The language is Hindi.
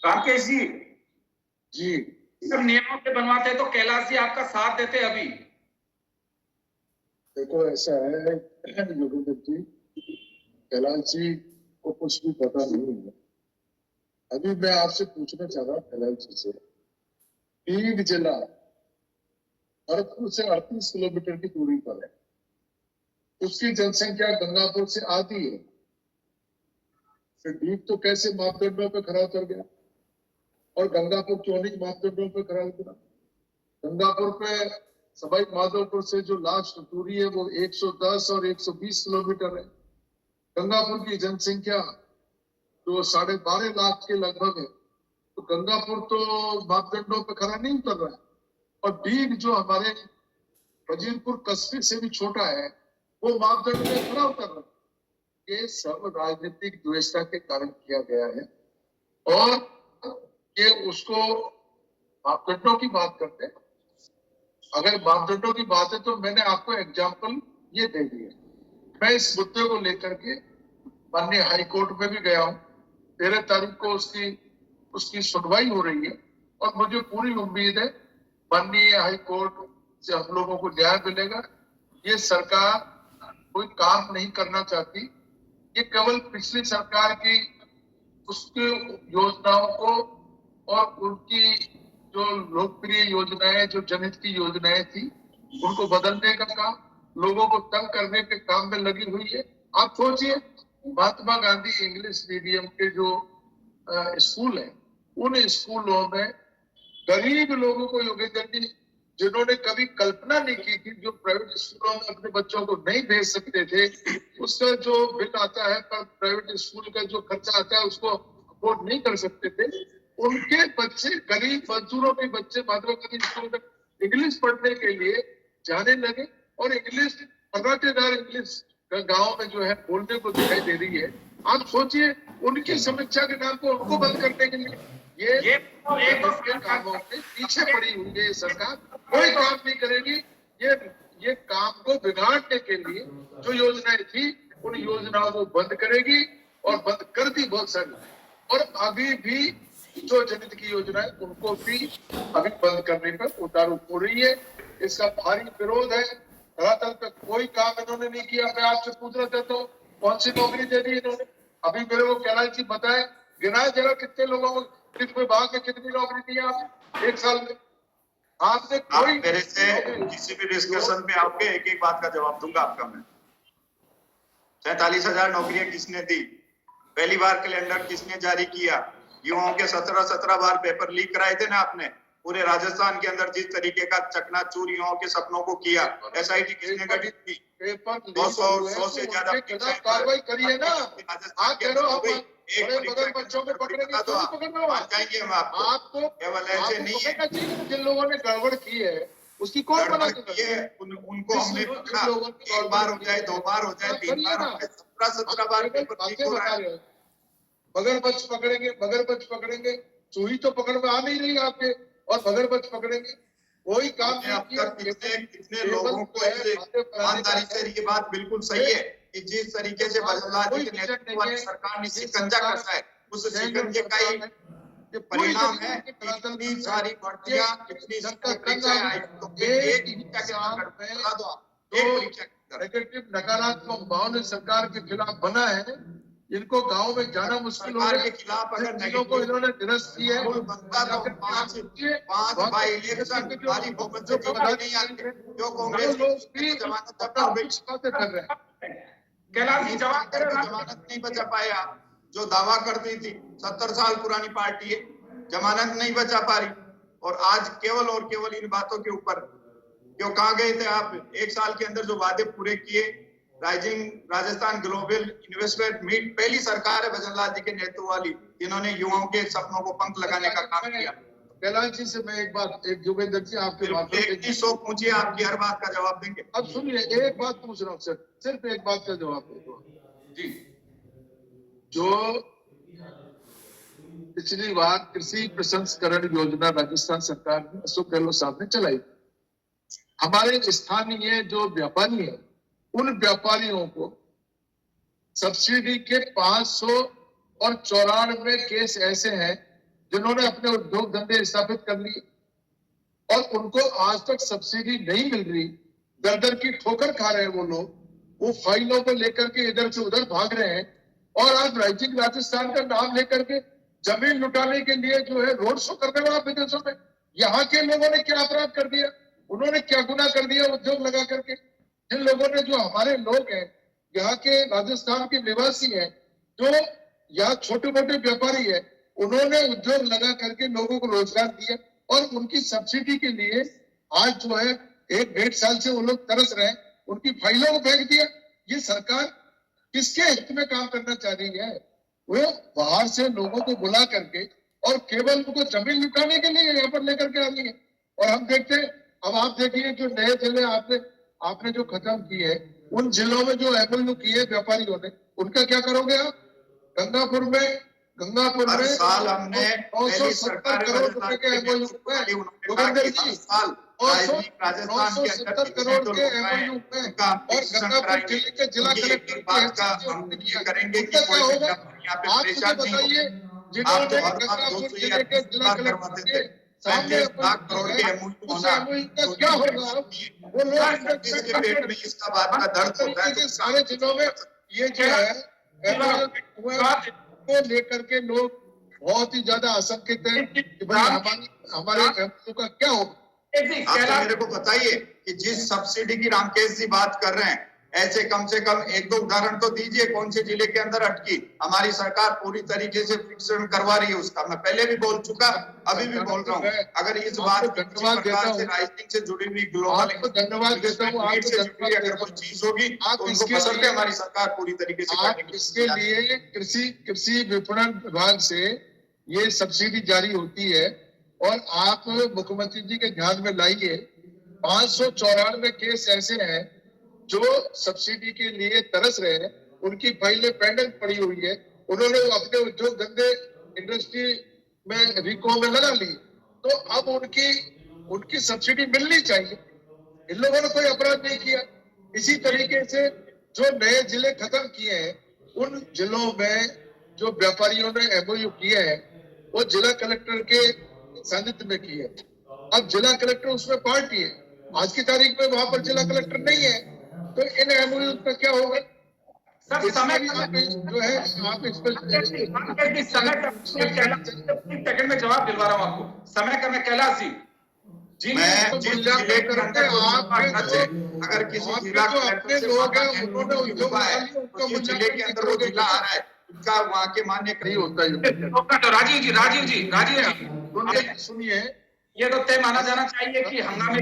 राकेश जी जी सब नियमों से बनवाते तो कैलाश जी आपका साथ देते अभी। देखो ऐसा है योगेंद्र जी, कैलाश जी को कुछ भी पता नहीं है। अभी मैं आपसे पूछना चाह रहा हूँ कैलाश जी से, पीर जिला भरतपुर से 38 किलोमीटर की दूरी पर है, उसकी जनसंख्या गंगापुर से आधी है, फिर दीप तो कैसे मापदंडों पर खरा उतर गया और गंगापुर क्यों नहीं मापदंडों पर खरा उतरा? गंगापुर पे सवाई माधोपुर से जो लास्ट दूरी है वो 110 और 120 किलोमीटर है। गंगापुर की जनसंख्या जो 12.5 लाख के लगभग है, तो गंगापुर तो मापदंडों पर खरा नहीं उतर रहा है। और डीग जो हमारे वजीरपुर कस्बे से भी छोटा है, वो मापदंड में खरा उतर रहा है। ये सब राजनीतिक द्वेषता के कारण किया गया है और ये उसको मापदंडों की बात करते हैं। अगर मापदंडों की बात है तो मैंने आपको एग्जाम्पल ये दे दिया। मैं इस मुद्दे को लेकर के माननीय हाई कोर्ट में भी गया हूँ। 13 तारीख को उसकी सुनवाई हो रही है और मुझे पूरी उम्मीद है माननीय हाई कोर्ट से हम लोगों को न्याय मिलेगा। ये सरकार कोई काम नहीं करना चाहती, ये केवल पिछली सरकार की उसकी योजनाओं को और उनकी जो लोकप्रिय योजनाएं, जो जनहित की योजनाएं थी, उनको बदलने का काम, लोगों को तंग करने के काम में लगी हुई है। आप सोचिए, महात्मा गांधी इंग्लिश मीडियम के जो स्कूल है, उन स्कूलों में गरीब लोगों को, योगेंद्र जी, जिन्होंने कभी कल्पना नहीं की थी, जो प्राइवेट स्कूलों में अपने बच्चों को नहीं भेज सकते थे, उसका जो बिल आता है पर प्राइवेट स्कूल का जो खर्चा आता है उसको अफोर्ड नहीं कर सकते थे, उनके बच्चे, गरीब मजदूरों के बच्चे महात्मा गांधी स्कूल में इंग्लिश पढ़ने के लिए जाने लगे और इंग्लिश, फर्राटेदार इंग्लिश गाँव में जो है बोलने को दिखाई दे रही है। आप सोचिए, उनकी समीक्षा के नाम पर उनको बंद करने के लिए ये कामों में पीछे पड़ी हुई है। ये सरकार कोई काम नहीं करेगी। ये काम को बिगाड़ने के लिए जो योजनाएं थी, उन योजनाओं को बंद करेगी और बंद कर दी बहुत सारी, और अभी भी जो जनहित की योजनाएं उनको भी अभी बंद करने पर उतारू हो रही है। इसका भारी विरोध है। धरातल पे कोई काम इन्होंने नहीं किया। मैं आपसे पूछना चाहता हूँ, कौन सी नौकरी दे दी इन्होंने? अभी मेरे को कैलाश जी बताए, गिनाए जरा कितने लोगों को, किस विभाग में कितनी नौकरी दी आपने 1 साल में? आपने कोई मेरे से किसी भी डिस्कशन में आओगे, एक एक बात का जवाब दूंगा आपका मैं। 47,000 नौकरियां किसने दी? पहली बार कैलेंडर किसने जारी किया? युवाओं के 17 बार पेपर लीक कराए थे ना आपने। पूरे राजस्थान के अंदर जिस तरीके का चकनाचूर युवाओं के सपनों को किया, एसआईटी किसने गठित की? 200 से ज्यादा कार्रवाई करी है ना। आप कह रहे हो एक बच्चों को पकड़ेंगे, जाएंगे हम आपको। केवल ऐसे नहीं है, जिन लोगों ने गड़बड़ की है उसकी कौन मना किए उनको हमने पकड़ा। 1 बार हो जाए, 2 बार हो जाए, 3 बार हो जाए, 17 बार पेपर लीक हो रहा है। मगरमच्छ पकड़ेंगे, चूही तो पकड़ में आ नहीं रही आपके, और मगरमच्छ पकड़ेंगे, कोई काम नहीं किया। कितने लोगों को ईमानदारी से, ये बात बिल्कुल सही है कि जिस तरीके से भजनलाल जी के नेतृत्व वाली सरकार ने शिकंजा कसा है, उस शिकंजे का ही परिणाम है कि इतनी सारी भर्तियां, इतनी सारी परीक्षाएं आई, तो एक नेगेटिव नकारात्मक माहौल सरकार के खिलाफ बना है। इनको गांव में जाना मुश्किल हो गया। के खिलाफ अगर चीजों को इन्होंने निरस्त किया है। पांच बाई इलेक्शन वाली बहुमत से नहीं आते, जो कांग्रेस की जमानत कर रहे हैं। कैलाश जी जमानत नहीं बचा पाया। जो दावा करती थी, 70 साल पुरानी पार्टी है, जमानत नहीं बचा पा रही। और आज केवल और केवल इन बातों के ऊपर क्यों कहाँ गए थे आप? 1 साल के अंदर जो वादे पूरे किए, rising Rajasthan global investment meet पहली सरकार है भजनलाल जी के नेतृत्व वाली, जिन्होंने युवाओं के सपनों को पंख लगाने का काम किया। कैलाश जी से मैं एक बात, एक योगेंद्र जी आपके बात शौक पूछिए, आपकी हर बात का जवाब देंगे। अब सुनिए, एक बात पूछ रहा हूँ सर, सिर्फ एक बात का जवाब दे जी। जो पिछली बार कृषि प्रसंस्करण योजना राजस्थान सरकार ने अशोक गहलोत साहब ने चलाई, हमारे स्थानीय जो व्यापारी है, उन व्यापारियों को सब्सिडी के 500 और 94 केस ऐसे हैं जिन्होंने अपने उद्योग धंधे स्थापित कर लिए और उनको आज तक सब्सिडी नहीं मिल रही, दर दर की ठोकर खा रहे हैं वो लोग, वो फाइलों को लेकर के इधर से उधर भाग रहे हैं और आज राइजिंग राजस्थान का नाम लेकर के जमीन लुटाने के लिए जो है रोड शो कर रहे हो आप विदेशों में। यहाँ के लोगों ने क्या अपराध कर दिया, उन्होंने क्या गुनाह कर दिया उद्योग लगा करके? जिन लोगों ने, जो हमारे लोग हैं यहाँ के राजस्थान के निवासी हैं, जो यहाँ छोटे मोटे व्यापारी है, उन्होंने उद्योग लगा करके लोगों को रोजगार दिया और उनकी सब्सिडी के लिए आज जो है 1-1.5 साल से वो लोग तरस रहे हैं, उनकी फाइलों को फेंक दिया। ये सरकार किसके हित में काम करना चाह रही है? वो बाहर से लोगों को बुला करके और केवल उनको जमीन लुटाने के लिए यहाँ पर लेकर के आ रही है। और हम देखते हैं, अब आप देखिए जो नए जिले आपने जो खत्म किए, उन जिलों में जो एमओयू किए व्यापारियों ने, उनका क्या करोगे आप? गंगापुर में हर साल हमने 970 करोड़ रुपए के एमओयू जोगिंदर जी, 970 करोड़ के एमओयू में, और गंगापुर जिले के जिला कलेक्टर करेंगे कि क्या होगा? आप मुझे बताइए, जिन्होंने गंगापुर जिले के जिला कलेक्टर के सामने करोड़ के एमओयू उस एमओयू का क्या होगा? वो लोग जिसके पेट में इसका बात का दर्द होता है, सारे जिलों में ये जो है को लेकर के लोग बहुत ही ज्यादा आशंकित है कि भाई हमारे एमओयू का क्या होगा। आप मेरे को बताइए कि जिस सब्सिडी की रामकेश जी बात कर रहे हैं, ऐसे कम से कम 1-2 उदाहरण तो दीजिए कौन से जिले के अंदर अटकी। हमारी सरकार पूरी तरीके से फिक्सेशन करवा रही है उसका, मैं पहले भी बोल चुका, अभी भी बोल रहा हूँ। अगर इस बात से राइजिंग से जुड़ी हुई ग्लोबल धन्यवाद देता हूँ, अगर कोई चीज होगी तो उनको पसंद है, हमारी सरकार पूरी तरीके से आप इसके लिए कृषि विपणन विभाग से ये सब्सिडी जारी होती है और आप मुख्यमंत्री जी के ध्यान में लाइए, 594 केस ऐसे हैं जो सब्सिडी के लिए तरस रहे हैं, उनकी फाइलें पेंडिंग पड़ी हुई है, उन्होंने अपने उद्योग धंधे इंडस्ट्री में रिको में लगा ली, तो अब उनकी सब्सिडी मिलनी चाहिए। इन लोगों ने कोई अपराध नहीं किया। इसी तरीके से जो नए जिले खत्म किए हैं, उन जिलों में जो व्यापारियों ने एमओयू किए हैं, वो जिला कलेक्टर के सानिध्य में किए। अब जिला कलेक्टर उसमें पार्टी है, आज की तारीख में वहां पर जिला कलेक्टर नहीं है, तो इन एमओयू का क्या होगा? सर समय जो है आप इस पर सेकंड में जवाब दिलवा रहा हूँ आपको। समय का मैं कैलाश जी मैं जिस जिले के अंदर अगर किसी जिला कलेक्टर से लोग हैं उन्होंने उद्योग है, तो जिस जिले के अंदर वो जिला आ रहा है उनका वहाँ के मान्य नहीं होता है। तो राजीव जी सुनिए, ये तो तय माना जाना चाहिए कि हंगामे